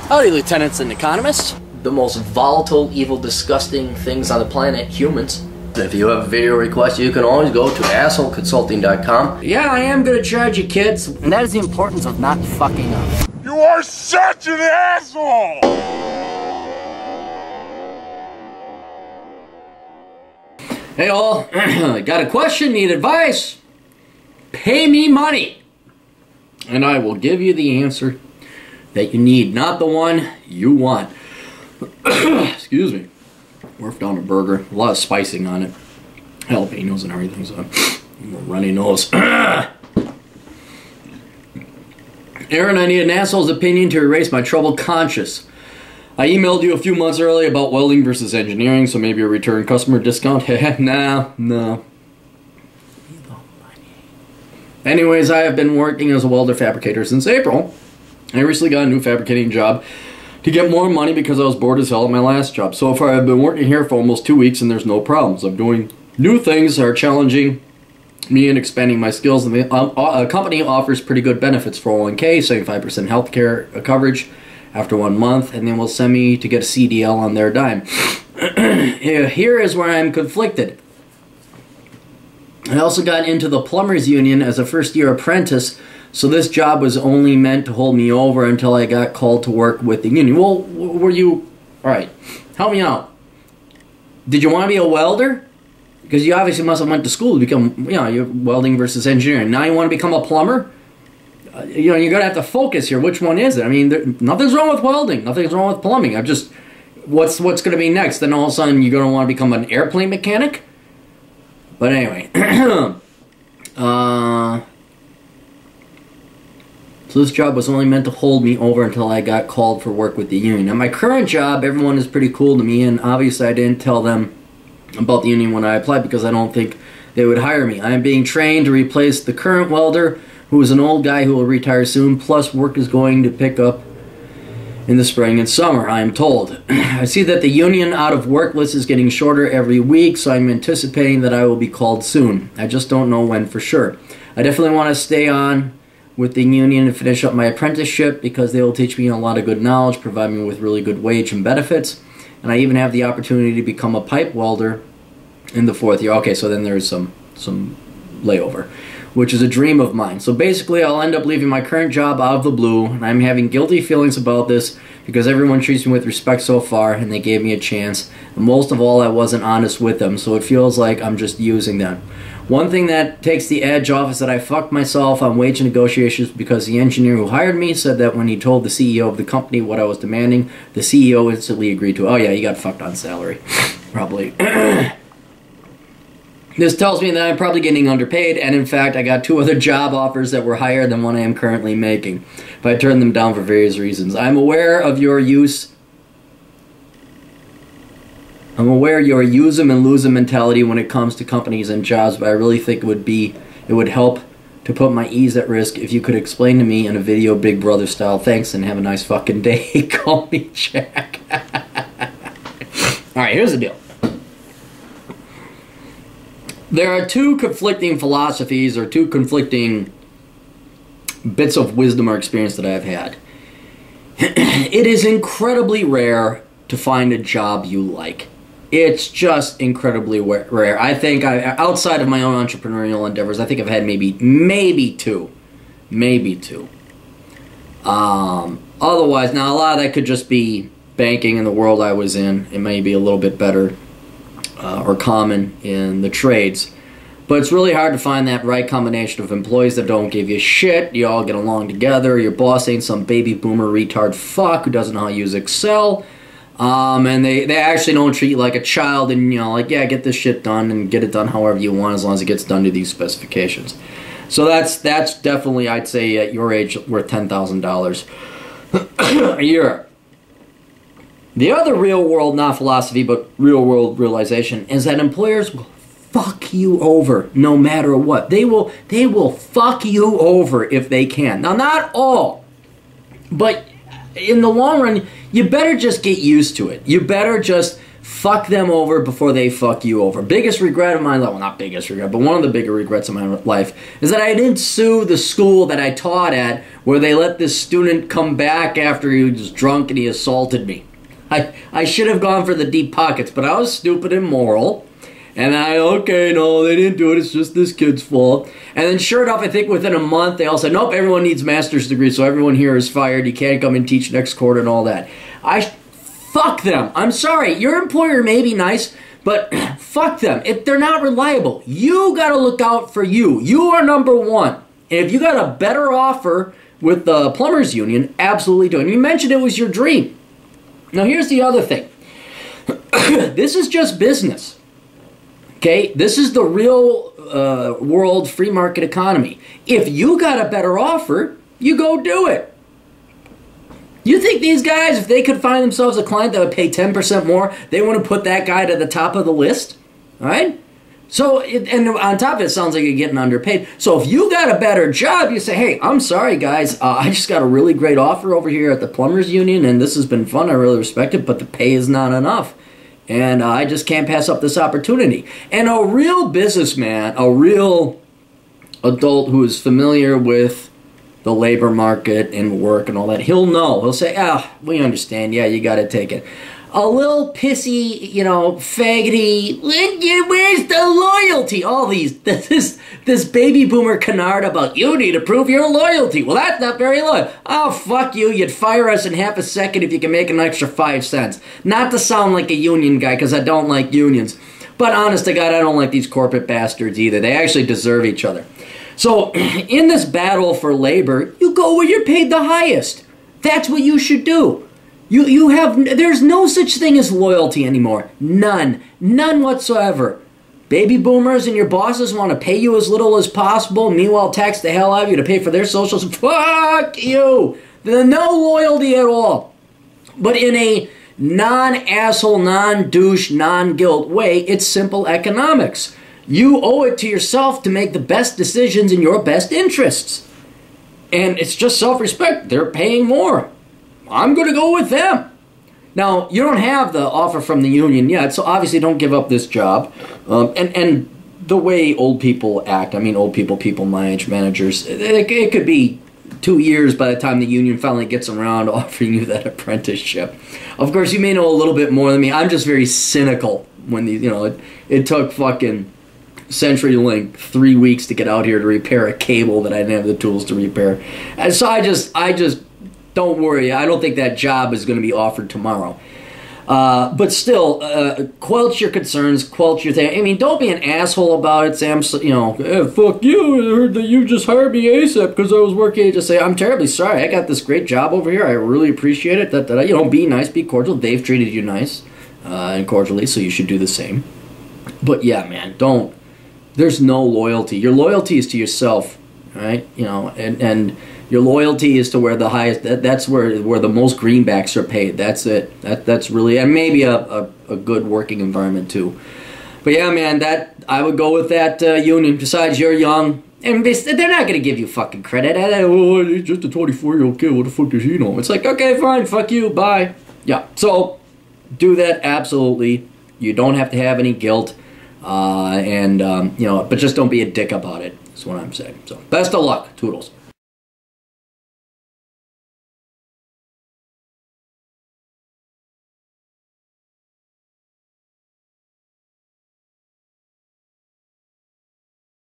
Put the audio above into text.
Howdy, lieutenants and economists. The most volatile, evil, disgusting things on the planet, humans. If you have a video request, you can always go to assholeconsulting.com. Yeah, I am gonna charge you, kids. And that is the importance of not fucking up. You are such an asshole! Hey all, got a question, need advice? Pay me money, and I will give you the answer that you need, not the one you want. Excuse me. Worked on a burger, a lot of spicing on it, jalapenos and everything, so a runny nose. Aaron, I need an asshole's opinion to erase my troubled conscience. I emailed you a few months early about welding versus engineering, so maybe a return customer discount. No. Anyways, I have been working as a welder fabricator since April. I recently got a new fabricating job to get more money because I was bored as hell at my last job. So far, I've been working here for almost 2 weeks and there's no problems. I'm doing new things that are challenging me and expanding my skills. And the company offers pretty good benefits for 401k, 75% healthcare coverage after 1 month, and then will send me to get a CDL on their dime. Here is where I'm conflicted. I also got into the plumbers union as a first-year apprentice, so this job was only meant to hold me over until I got called to work with the union. Well, were you... Alright, help me out. Did you want to be a welder? Because you obviously must have went to school to become, you know, you're welding versus engineering. Now you want to become a plumber? You know, you're going to have to focus here. Which one is it? I mean, nothing's wrong with welding. Nothing's wrong with plumbing. I'm just... What's going to be next? Then all of a sudden you're going to want to become an airplane mechanic? But anyway. So this job was only meant to hold me over until I got called for work with the union. Now my current job, everyone is pretty cool to me, and obviously I didn't tell them about the union when I applied because I don't think they would hire me. I am being trained to replace the current welder, who is an old guy who will retire soon, plus work is going to pick up in the spring and summer, I am told. I see that the union out of work list is getting shorter every week, so I'm anticipating that I will be called soon. I just don't know when for sure. I definitely want to stay on with the union and finish up my apprenticeship because they will teach me a lot of good knowledge, provide me with really good wage and benefits, and I even have the opportunity to become a pipe welder in the 4th year. Okay, so then there's some layover, which is a dream of mine. So basically I'll end up leaving my current job out of the blue, and I'm having guilty feelings about this because everyone treats me with respect so far and they gave me a chance, and most of all I wasn't honest with them, so it feels like I'm just using them. One thing that takes the edge off is that I fucked myself on wage negotiations because the engineer who hired me said that when he told the CEO of the company what I was demanding, the CEO instantly agreed to, oh yeah, you got fucked on salary. Probably. This tells me that I'm probably getting underpaid, and in fact I got 2 other job offers that were higher than what I am currently making, but I turned them down for various reasons. I'm aware your use them and lose them mentality when it comes to companies and jobs, but I really think it would help to put my ease at risk if you could explain to me in a video, Big Brother style. Thanks and have a nice fucking day. Call me Jack. Alright, here's the deal. There are 2 conflicting philosophies or 2 conflicting bits of wisdom or experience that I've had. It is incredibly rare to find a job you like. It's just incredibly rare. I think outside of my own entrepreneurial endeavors, I think I've had maybe 2. Maybe 2. Otherwise, now a lot of that could just be banking in the world I was in. It may be a little bit better or common in the trades. But it's really hard to find that right combination of employees that don't give you shit, you all get along together, your boss ain't some baby boomer retard fuck who doesn't know how to use Excel, and they actually don't treat you like a child and, you know, like, yeah, get this shit done and get it done however you want as long as it gets done to these specifications. So that's definitely, I'd say, at your age, worth $10,000 a year. The other real world, not philosophy, but real world realization is that employers will fuck you over no matter what. They will fuck you over if they can. Now, not all, but in the long run, you better just get used to it. You better just fuck them over before they fuck you over. Biggest regret of my life, well, not biggest regret, but one of the bigger regrets of my life is that I didn't sue the school that I taught at where they let this student come back after he was drunk and he assaulted me. I should have gone for the deep pockets, but I was stupid and immoral. And okay, no, they didn't do it. It's just this kid's fault. And then sure enough, I think within a month, they all said, nope, everyone needs master's degrees, so everyone here is fired. You can't come and teach next quarter and all that. Fuck them. I'm sorry. Your employer may be nice, but fuck them. If they're not reliable, you got to look out for you. You are number one. And if you got a better offer with the plumbers union, absolutely do it. And you mentioned it was your dream. Now, here's the other thing. This is just business. Okay? This is the real world free market economy. If you got a better offer, you go do it. You think these guys, if they could find themselves a client that would pay 10% more, they want to put that guy to the top of the list? All right? So, and on top of it, it sounds like you're getting underpaid. So if you got a better job, you say, hey, I'm sorry, guys. I just got a really great offer over here at the Plumbers Union, and this has been fun. I really respect it, but the pay is not enough. And I just can't pass up this opportunity. And a real businessman, a real adult who is familiar with the labor market and work and all that, he'll know. He'll say, we understand. Yeah, you got to take it. A little pissy, faggoty, where's the loyalty? All these, this baby boomer canard about, you need to prove your loyalty. Well, that's not very loyal. Oh, fuck you. You'd fire us in half a second if you can make an extra 5 cents. Not to sound like a union guy, because I don't like unions. But honest to God, I don't like these corporate bastards either. They actually deserve each other. So, in this battle for labor, you go where you're paid the highest. That's what you should do. There's no such thing as loyalty anymore. None whatsoever. Baby boomers and your bosses want to pay you as little as possible, meanwhile tax the hell out of you to pay for their socials. Fuck you! There's no loyalty at all. But in a non-asshole, non-douche, non-guilt way, it's simple economics. You owe it to yourself to make the best decisions in your best interests. And it's just self-respect. They're paying more. I'm going to go with them. Now, you don't have the offer from the union yet, so obviously don't give up this job. And the way old people act, old people my age, managers, it could be 2 years by the time the union finally gets around to offering you that apprenticeship. Of course, you may know a little bit more than me. I'm just very cynical when it took fucking CenturyLink 3 weeks to get out here to repair a cable that I didn't have the tools to repair. And so I just don't worry. I don't think that job is going to be offered tomorrow. But still, quelch your concerns, quelch your thing. Don't be an asshole about it. Say, fuck you. I heard that you just hired me ASAP because I was working. Just say, I'm terribly sorry. I got this great job over here. I really appreciate it. Be nice, be cordial. They've treated you nice and cordially, so you should do the same. But yeah, man, there's no loyalty. Your loyalty is to yourself, right? And your loyalty is to where the highest, that's where the most greenbacks are paid. That's it. That's really, and maybe a good working environment too. But yeah, man, I would go with that union. Besides, you're young, and they're not going to give you fucking credit. He's just a 24-year-old kid. What the fuck does he know? It's like, okay, fine, fuck you, bye. Yeah, so do that, absolutely. You don't have to have any guilt. But just don't be a dick about it, is what I'm saying. So, best of luck, Toodles.